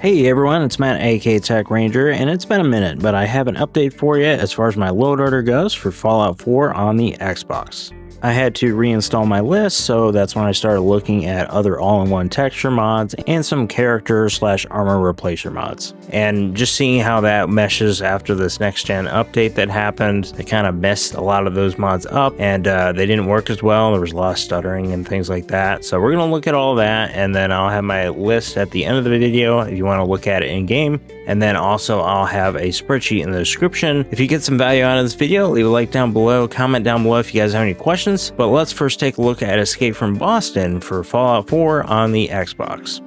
Hey everyone, it's Matt aka Tech Ranger, and it's been a minute, but I have an update for you as far as my load order goes for Fallout 4 on the Xbox. I had to reinstall my list, so that's when I started looking at other all-in-one texture mods and some character/armor replacer mods. And just seeing how that meshes after this next-gen update that happened, it kind of messed a lot of those mods up, and they didn't work as well. There was a lot of stuttering and things like that. So we're going to look at all that, and then I'll have my list at the end of the video if you want to look at it in-game. And then also I'll have a spreadsheet in the description. If you get some value out of this video, leave a like down below, comment down below if you guys have any questions. But let's first take a look at Escape from Boston for Fallout 4 on the Xbox.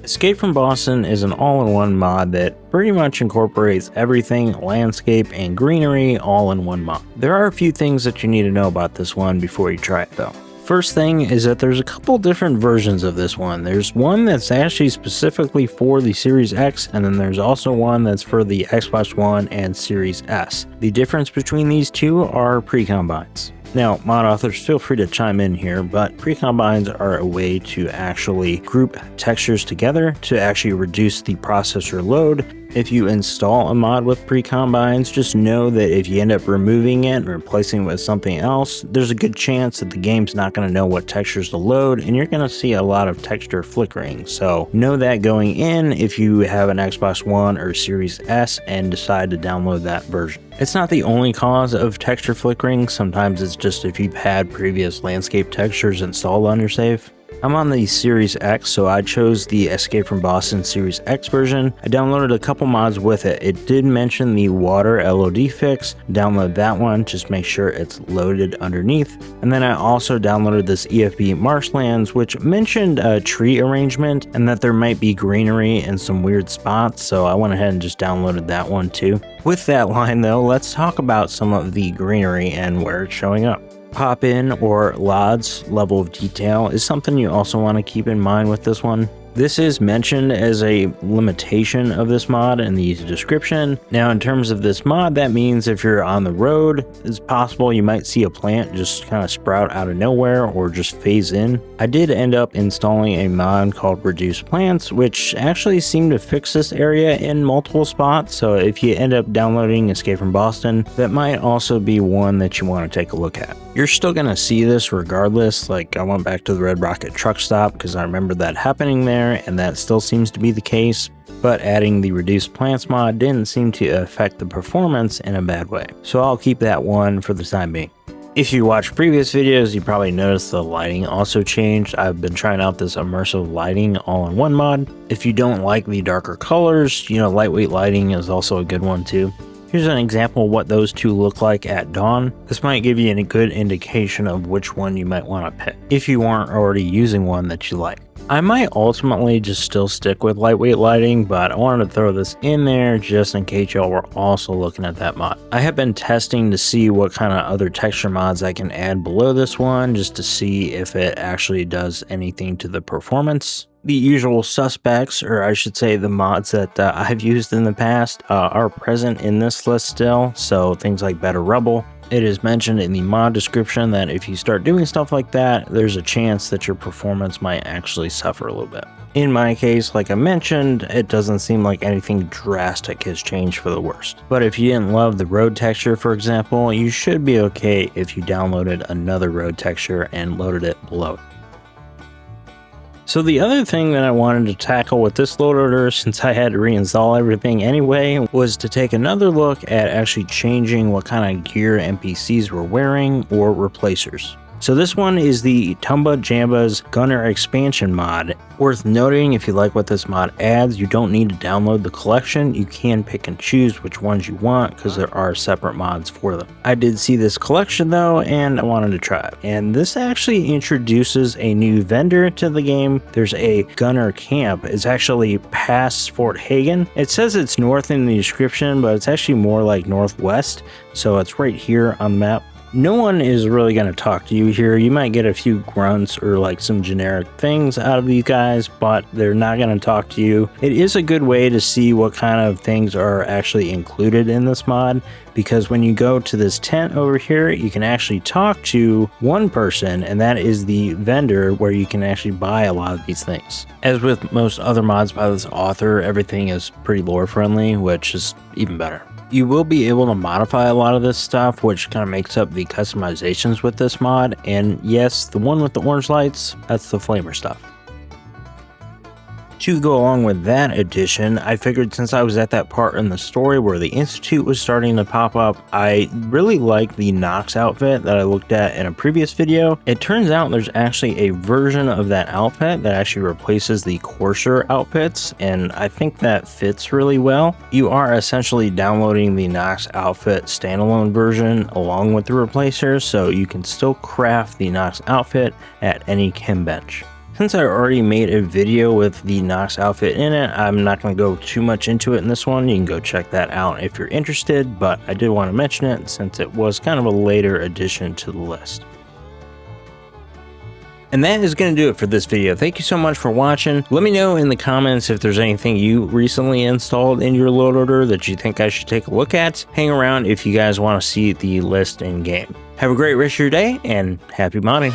Escape from Boston is an all-in-one mod that pretty much incorporates everything, landscape and greenery all in one mod. There are a few things that you need to know about this one before you try it though. First thing is that there's a couple different versions of this one. There's one that's actually specifically for the Series X, and then there's also one that's for the Xbox One and Series S. The difference between these two are pre-combines. Now, mod authors, feel free to chime in here, but pre-combines are a way to actually group textures together to actually reduce the processor load. If you install a mod with pre-combines, just know that if you end up removing it and replacing it with something else, there's a good chance that the game's not going to know what textures to load, and you're going to see a lot of texture flickering. So know that going in if you have an Xbox One or Series S and decide to download that version. It's not the only cause of texture flickering. Sometimes it's just if you've had previous landscape textures installed on your save. I'm on the Series X, so I chose the Escape from Boston Series X version. I downloaded a couple mods with it. It did mention the water LOD fix. Download that one, just make sure it's loaded underneath. And then I also downloaded this EFB Marshlands, which mentioned a tree arrangement and that there might be greenery in some weird spots, so I went ahead and just downloaded that one too. With that line though, let's talk about some of the greenery and where it's showing up. Pop in or LOD's level of detail is something you also want to keep in mind with this one. This is mentioned as a limitation of this mod in the description. Now, in terms of this mod, that means if you're on the road, it's possible you might see a plant just kind of sprout out of nowhere or just phase in. I did end up installing a mod called Reduce Plants, which actually seemed to fix this area in multiple spots. So if you end up downloading Escape from Boston, that might also be one that you want to take a look at. You're still going to see this regardless. Like, I went back to the Red Rocket truck stop because I remember that happening there, and that still seems to be the case, but adding the Reduced Plants mod didn't seem to affect the performance in a bad way. So I'll keep that one for the time being. If you watched previous videos, you probably noticed the lighting also changed. I've been trying out this immersive lighting all-in-one mod. If you don't like the darker colors, lightweight lighting is also a good one too. Here's an example of what those two look like at dawn. This might give you a good indication of which one you might want to pick, if you aren't already using one that you like. I might ultimately just still stick with lightweight lighting, but I wanted to throw this in there just in case y'all were also looking at that mod. I have been testing to see what kind of other texture mods I can add below this one, just to see if it actually does anything to the performance. The usual suspects, or I should say the mods that I've used in the past, are present in this list still, so things like Better Rubble. It is mentioned in the mod description that if you start doing stuff like that, there's a chance that your performance might actually suffer a little bit. In my case, like I mentioned, it doesn't seem like anything drastic has changed for the worst. But if you didn't love the road texture, for example, you should be okay if you downloaded another road texture and loaded it below it. So the other thing that I wanted to tackle with this load order, since I had to reinstall everything anyway, was to take another look at actually changing what kind of gear NPCs were wearing or replacers. So this one is the Tumba Jamba's Gunner expansion mod. Worth noting, if you like what this mod adds, you don't need to download the collection. You can pick and choose which ones you want because there are separate mods for them. I did see this collection though, and I wanted to try it. And this actually introduces a new vendor to the game. There's a Gunner camp. It's actually past Fort Hagen. It says it's north in the description, but it's actually more like northwest. So it's right here on the map. No one is really going to talk to you here. You might get a few grunts or like some generic things out of these guys, but they're not going to talk to you. It is a good way to see what kind of things are actually included in this mod, because when you go to this tent over here, you can actually talk to one person, and that is the vendor where you can actually buy a lot of these things. As with most other mods by this author, everything is pretty lore friendly, which is even better. You will be able to modify a lot of this stuff, which kind of makes up the customizations with this mod. And yes, the one with the orange lights, that's the flamer stuff. To go along with that addition, I figured since I was at that part in the story where the Institute was starting to pop up, I really like the Nox outfit that I looked at in a previous video. It turns out there's actually a version of that outfit that actually replaces the coarser outfits, and I think that fits really well. You are essentially downloading the Nox outfit standalone version along with the replacer, so you can still craft the Nox outfit at any chem bench. Since I already made a video with the Nox outfit in it, I'm not going to go too much into it in this one. You can go check that out if you're interested, but I did want to mention it since it was kind of a later addition to the list. And that is going to do it for this video. Thank you so much for watching. Let me know in the comments if there's anything you recently installed in your load order that you think I should take a look at. Hang around if you guys want to see the list in game. Have a great rest of your day and happy modding.